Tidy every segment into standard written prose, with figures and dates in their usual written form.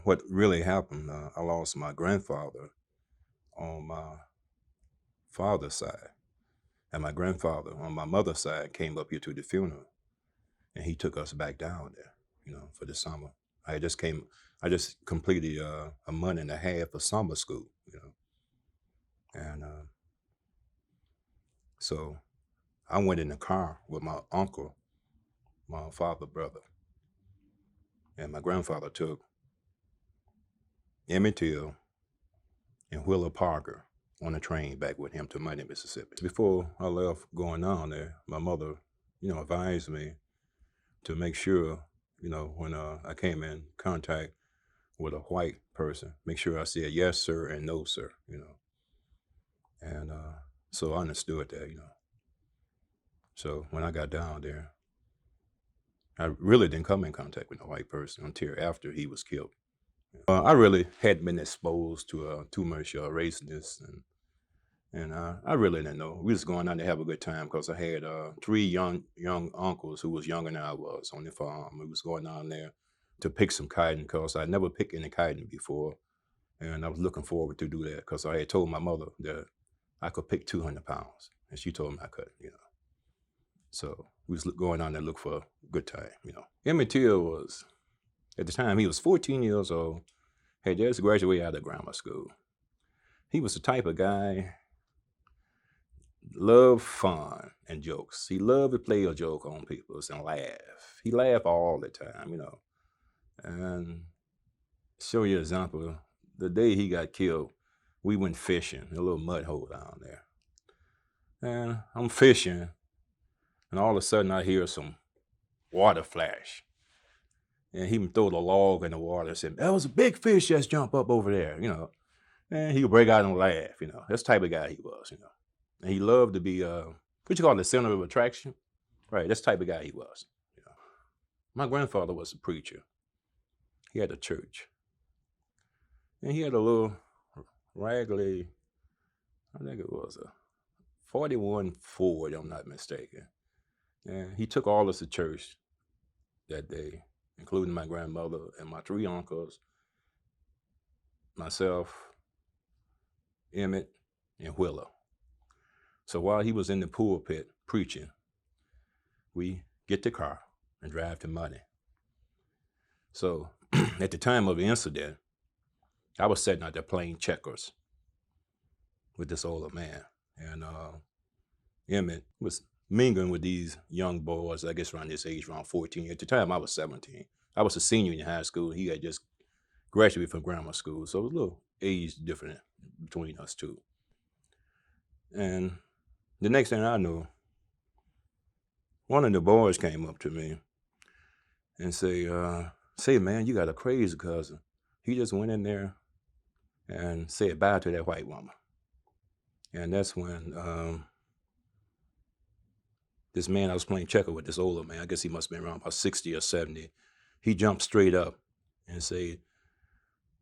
what really happened, I lost my grandfather on my father's side, and my grandfather on my mother's side came up here to the funeral, and he took us back down there, for the summer. I just completed a month and a half of summer school, and so I went in the car with my uncle, my father's brother, and my grandfather took Emmett Till and Wheeler Parker on a train back with him to Money, Mississippi. Before I left going down there, my mother, advised me to make sure, when I came in contact with a white person, make sure I said yes, sir, and no, sir, And so I understood that. So when I got down there, I really didn't come in contact with a white person until after he was killed. I really hadn't been exposed to too much raceness, and I really didn't know. We was going down to have a good time because I had three young uncles who was younger than I was on the farm. We was going down there to pick some cotton because I never picked any cotton before, and I was looking forward to do that because I had told my mother that I could pick 200 pounds, and she told me I could, So we was going down there to look for a good time, Emmett Till was, at the time, he was 14 years old, had just graduated out of grammar school. He was the type of guy, loved fun and jokes. He loved to play a joke on people and laugh. He laughed all the time, And show you an example, the day he got killed, we went fishing, a little mud hole down there. And I'm fishing, and all of a sudden I hear some water flash. And he would throw the log in the water and say, that was a big fish just jump up over there, And he would break out and laugh, That's the type of guy he was, And he loved to be, what you call it, the center of attraction? Right, that's the type of guy he was, My grandfather was a preacher. He had a church. And he had a little raggedy, I think it was a 41 Ford, if I'm not mistaken. And he took all of us to church that day, including my grandmother and my three uncles, myself, Emmett, and Wheeler. So while he was in the pulpit preaching, we get the car and drive to Money. So at the time of the incident, I was sitting out there playing checkers with this older man. And Emmett was mingling with these young boys, I guess around this age, around 14. At the time, I was 17. I was a senior in high school. He had just graduated from grammar school. So it was a little age difference between us two. And the next thing I knew, one of the boys came up to me and say, man, you got a crazy cousin. He just went in there and said bye to that white woman. And that's when this man I was playing checker with, this older man, I guess he must have been around about 60 or 70, he jumped straight up and said,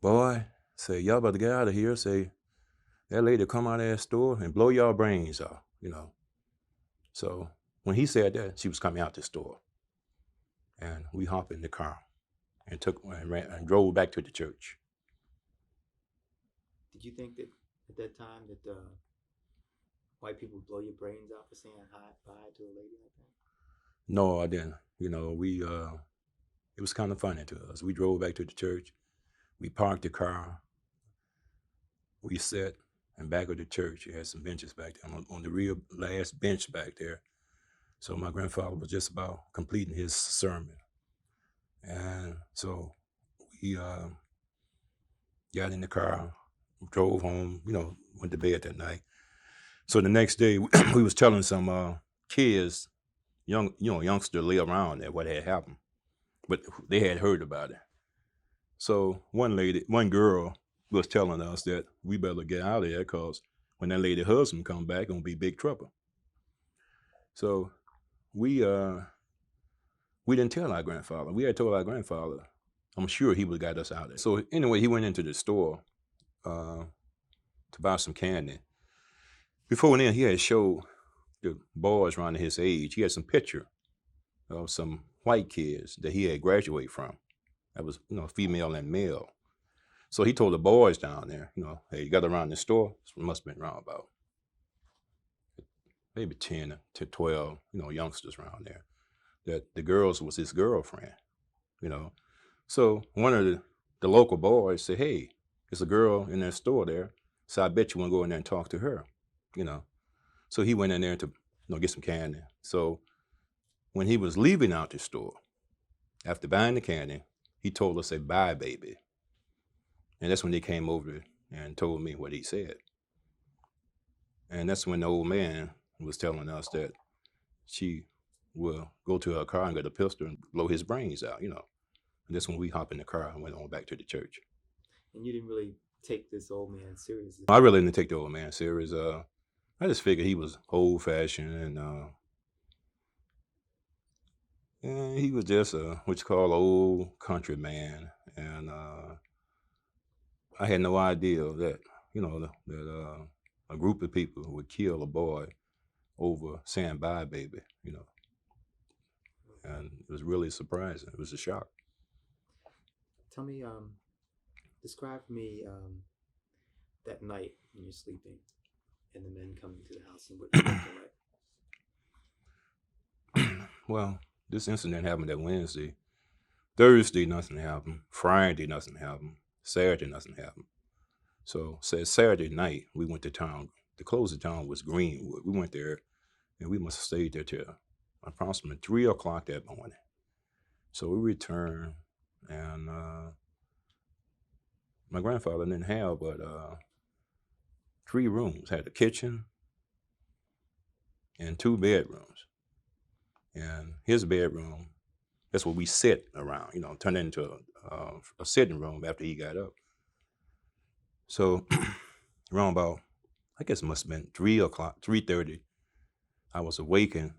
boy, say, y'all better get out of here. Say, that lady come out of that store and blow y'all brains out, So when he said that, she was coming out the store. And we hopped in the car and drove back to the church. Did you think that at that time that white people would blow your brains out for saying bye to a lady like that? No, I didn't. It was kind of funny to us. We drove back to the church. We parked the car. We sat in back of the church. It had some benches back there. On the real last bench back there. So my grandfather was just about completing his sermon. And so we got in the car, drove home, went to bed that night. So the next day, we was telling some kids, youngster lay around there what had happened, but they had heard about it. So one girl was telling us that we better get out of there because when that lady husband come back, gonna be big trouble. So we didn't tell our grandfather. We had told our grandfather. I'm sure he would have got us out of there. So anyway, he went into the store to buy some candy. Before then, he had showed the boys around his age. He had some picture of some white kids that he had graduated from. That was, female and male. So he told the boys down there, hey, you got around the store? It must have been around about maybe 10 to 12, youngsters around there, that the girls was his girlfriend, So one of the local boys said, hey, there's a girl in that store there, so I bet you want to go in there and talk to her, So he went in there to get some candy. So when he was leaving out the store, after buying the candy, he told us, say, bye, baby. And that's when they came over and told me what he said. And that's when the old man was telling us that she will go to her car and get a pistol and blow his brains out, And that's when we hopped in the car and went on back to the church. And you didn't really take this old man seriously? I really didn't take the old man serious. I just figured he was old-fashioned and he was just what you call old country man. And I had no idea that, that a group of people would kill a boy over saying bye, baby, And it was really surprising. It was a shock. Tell me, describe for me that night when you're sleeping and the men coming to the house and what you're like. Well, this incident happened that Wednesday. Thursday, nothing happened. Friday, nothing happened. Saturday, nothing happened. So Saturday night, we went to town. The closest town was Greenwood. We went there, and we must have stayed there till approximately 3 o'clock that morning. So we returned, and my grandfather didn't have but 3 rooms. Had a kitchen and 2 bedrooms. And his bedroom, that's what we sit around, turned into a sitting room after he got up. So around about, I guess it must have been 3 o'clock, 3:30, I was awakened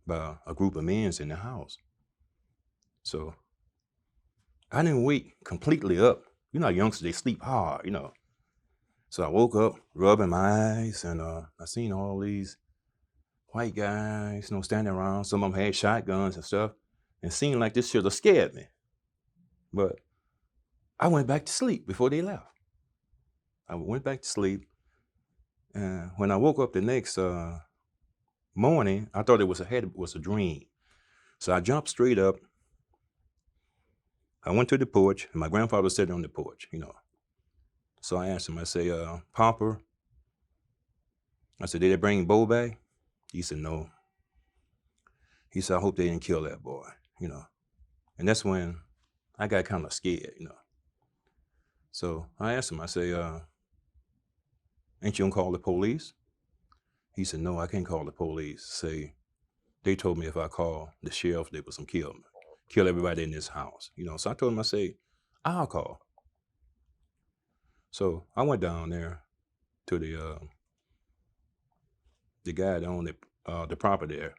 by a group of men in the house. So I didn't wake completely up. Youngsters, they sleep hard, So I woke up, rubbing my eyes, and I seen all these white guys, standing around. Some of them had shotguns and stuff, and seemed like this should have scared me. But I went back to sleep before they left. I went back to sleep, and when I woke up the next morning, I thought it was a dream. So I jumped straight up. I went to the porch, and my grandfather was sitting on the porch, So I asked him, I say, Papa, I said, did they bring Bo back? He said, no. He said, I hope they didn't kill that boy, And that's when I got kind of scared, So I asked him, I say, ain't you gonna call the police? He said, no, I can't call the police. Say, they told me if I call the sheriff, they was gonna kill everybody in this house, So I told him, I say, I'll call. So I went down there to the guy that owned the property there.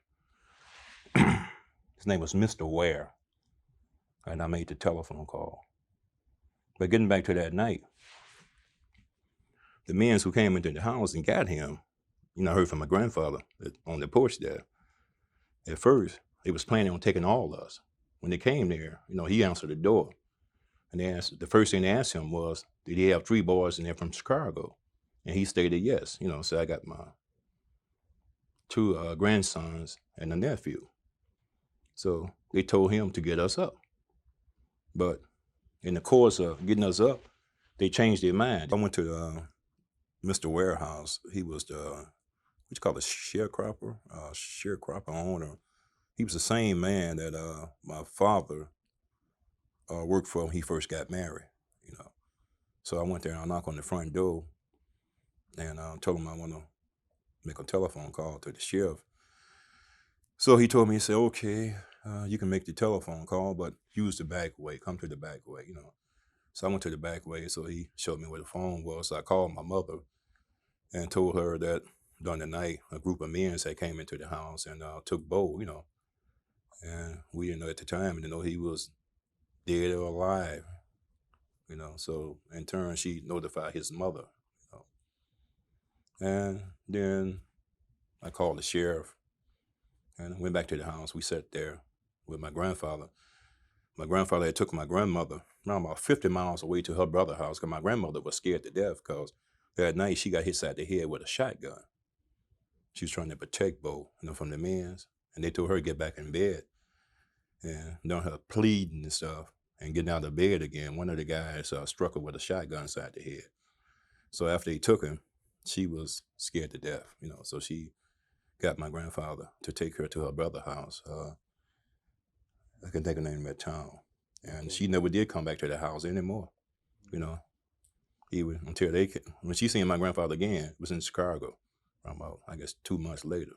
His name was Mr. Ware. And I made the telephone call. But getting back to that night, the men who came into the house and got him, I heard from my grandfather on the porch there. At first, they was planning on taking all of us. When they came there, he answered the door. And the first thing they asked him was, did he have 3 boys in there from Chicago? And he stated yes. So I got my 2 grandsons and a nephew. So they told him to get us up. But in the course of getting us up, they changed their mind. I went to Mr. Warehouse. He was the, what you call a sharecropper owner. He was the same man that my father worked for when he first got married, So I went there and I knocked on the front door and told him I want to make a telephone call to the sheriff. So he told me, he said, okay, you can make the telephone call, but use the back way, come to the back way, So I went to the back way, so he showed me where the phone was. So I called my mother and told her that during the night, a group of men had came into the house and took Bo, And we didn't know at the time, didn't know he was dead or alive, So in turn, she notified his mother, And then I called the sheriff and went back to the house. We sat there with my grandfather. my grandfather had took my grandmother around about 50 miles away to her brother's house because my grandmother was scared to death because that night she got hit side the head with a shotgun. She was trying to protect Bo, from the men's, and they told her to get back in bed. And during her pleading and stuff and getting out of bed again, one of the guys struck her with a shotgun side the head. So after he took him, she was scared to death, So she got my grandfather to take her to her brother's house. I can think of the name of that town. And she never did come back to the house anymore, Even until when she seen my grandfather again, it was in Chicago, about, I guess, 2 months later.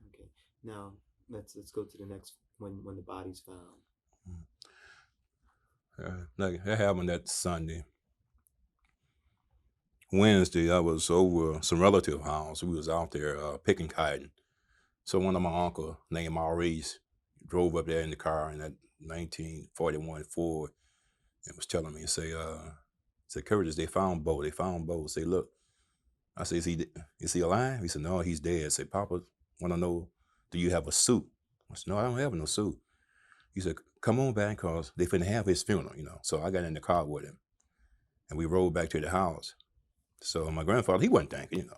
Okay. Now let's go to the next when the body's found. That happened that Sunday. Wednesday, I was over some relative house. We was out there picking cotton. So one of my uncle named Maurice drove up there in the car in that 1941 Ford and was telling me, say, Curtis, they found Bo. Say, look. I said, is he alive? He said, no, he's dead. I said, Papa, want to know, do you have a suit? I said, no, I don't have no suit. He said, come on back, because they finna have his funeral, So I got in the car with him, and we rode back to the house. So my grandfather, he wasn't thinking,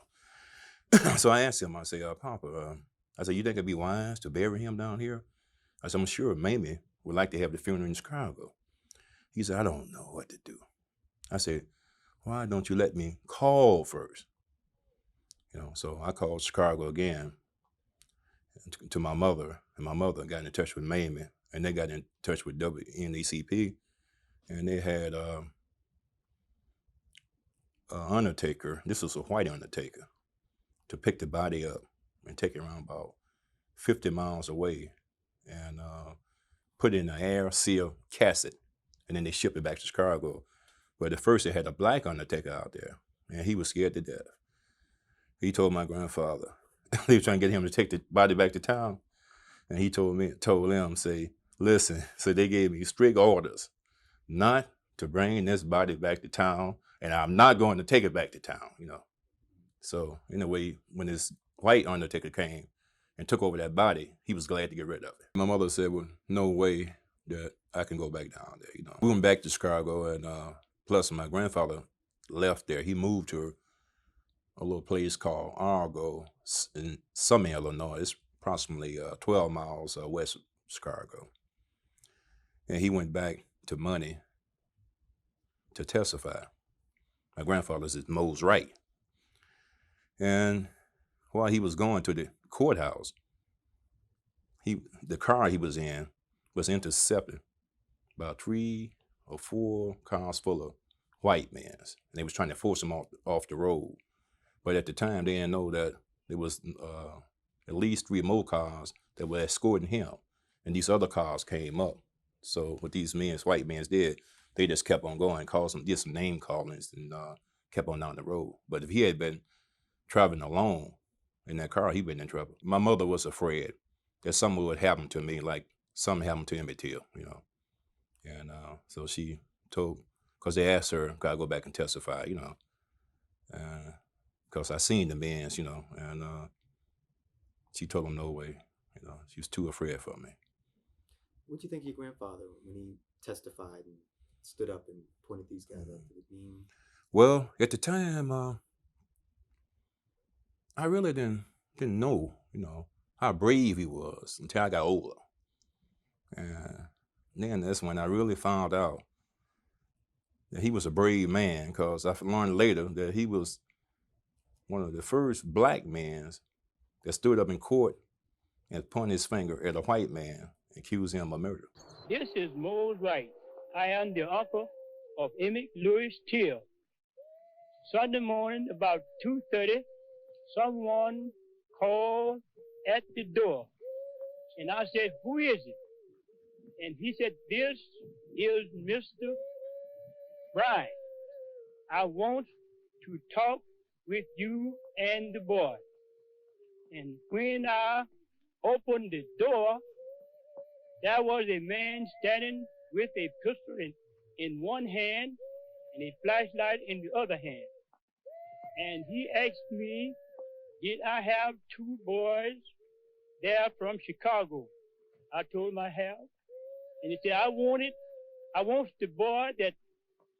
So I asked him, I said, Papa, I said, you think it'd be wise to bury him down here? I said, I'm sure Mamie would like to have the funeral in Chicago. He said, I don't know what to do. I said, why don't you let me call first? So I called Chicago again to my mother, and my mother got in touch with Mamie, and they got in touch with WNECP, and they had an undertaker. This was a white undertaker, to pick the body up and take it around about 50 miles away and put it in an air seal casket, and then they shipped it back to Chicago. But at first they had a black undertaker out there, and he was scared to death. He told my grandfather, they were trying to get him to take the body back to town, and he told them, say, listen, so they gave me strict orders not to bring this body back to town, and I'm not going to take it back to town, So in a way, when this white undertaker came and took over that body, he was glad to get rid of it. My mother said, well, no way that I can go back down there, We went back to Chicago, and plus my grandfather left there. He moved to a little place called Argo in Summit, Illinois. It's approximately 12 miles west of Chicago. And he went back to Money to testify. My grandfather's is Mose Wright. And while he was going to the courthouse, the car he was in was intercepted by 3 or 4 cars full of white men. And they was trying to force him off the road. But at the time, they didn't know that there was at least 3 more cars that were escorting him. And these other cars came up. So what these white men did, they just kept on going, did some name callings, and kept on down the road. But if he had been traveling alone in that car, he'd been in trouble. My mother was afraid that something would happen to me, like something happened to Emmett Till, And so she told, because they asked her, could I go back and testify, because I seen the men, and she told them no way, she was too afraid for me. What do you think of your grandfather when he testified and stood up and pointed these guys out to the beam? Well, at the time, I really didn't know, how brave he was until I got older. And then that's when I really found out that he was a brave man, because I learned later that he was one of the first black men that stood up in court and pointed his finger at a white man and accused him of murder. This is Mose Wright. I am the uncle of Emmett Louis Till. Sunday morning, about 2:30, someone called at the door. And I said, who is it? And he said, this is Mr. Bryant. I want to talk with you and the boy. And when I opened the door, there was a man standing with a pistol in one hand and a flashlight in the other hand. And he asked me, did I have 2 boys there from Chicago? I told him I have. And he said, I want the boy that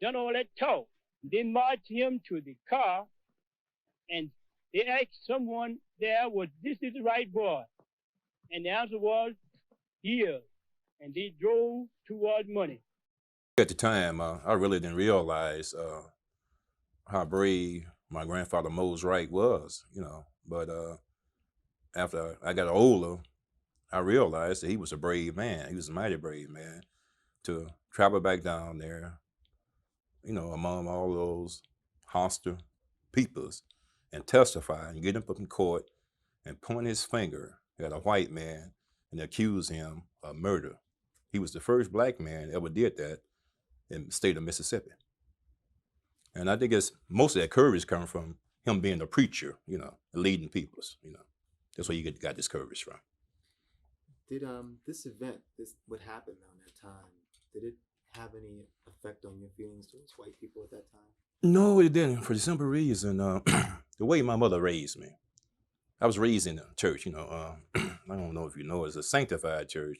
done all that talk. They marched him to the car, and they asked someone there, was this is the right boy? And the answer was, yes. And they drove toward money. At the time, I really didn't realize how brave my grandfather Mose Wright was, But after I got older, I realized that he was a brave man. He was a mighty brave man to travel back down there, among all those hostile peoples and testify and get him up in court and point his finger at a white man and accuse him of murder. He was the first black man that ever did that in the state of Mississippi. And I think most of that courage comes from him being a preacher, leading peoples, That's where you got this courage from. Did this event, what happened around that time, did it have any effect on your feelings towards white people at that time? No, it didn't, for the simple reason, the way my mother raised me. I was raised in a church, I don't know if you know, it's a sanctified church,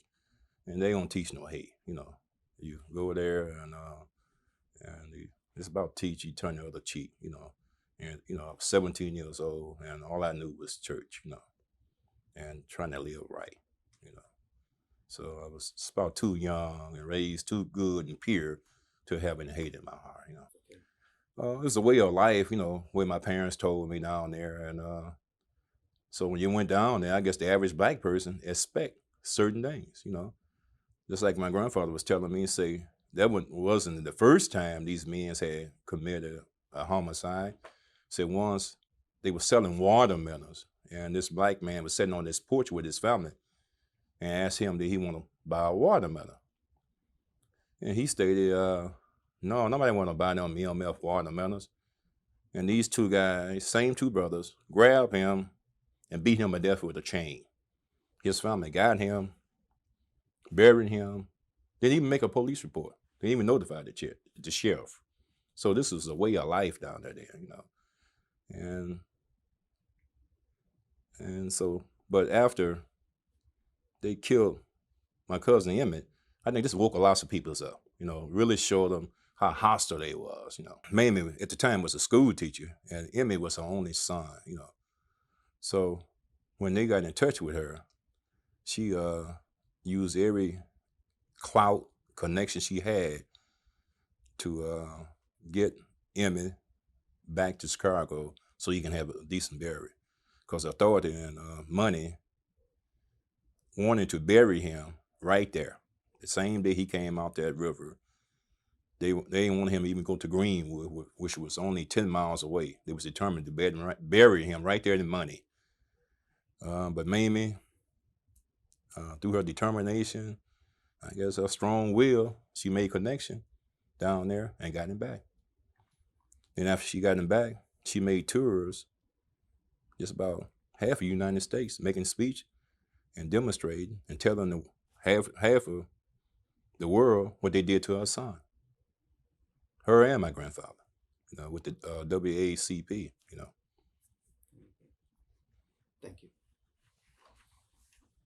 and they don't teach no hate, You go there and it's about teach you turn the other cheek, And, I was 17 years old, and all I knew was church, and trying to live right, So I was about too young and raised too good and pure to have any hate in my heart, It was a way of life, where my parents told me down there. And so when you went down there, I guess the average black person expect certain things, Just like my grandfather was telling me, say, that wasn't the first time these men had committed a homicide. Said once they were selling watermelons, and this black man was sitting on this porch with his family and asked him, did he want to buy a watermelon? And he stated, no, nobody want to buy no MF watermelons. And these two guys, same two brothers, grabbed him and beat him to death with a chain. His family got him, buried him, didn't even make a police report. They didn't even notify the sheriff. So this was a way of life down there, And so, but after they killed my cousin Emmett, I think this woke a lot of people up, really showed them how hostile they was, Mamie at the time was a school teacher, and Emmett was her only son, So when they got in touch with her, she used every clout connection she had to get Emmett back to Chicago so he can have a decent burial. Because authority and money wanted to bury him right there. The same day he came out that river, they didn't want him to even go to Greenwood, which was only 10 miles away. They was determined to bury him right there in money. But Mamie, through her determination, I guess her strong will, she made connection down there and got him back. Then after she got him back, she made tours just about half of the United States, making speech and demonstrating and telling half of the world what they did to her son. Her and my grandfather, with the WACP,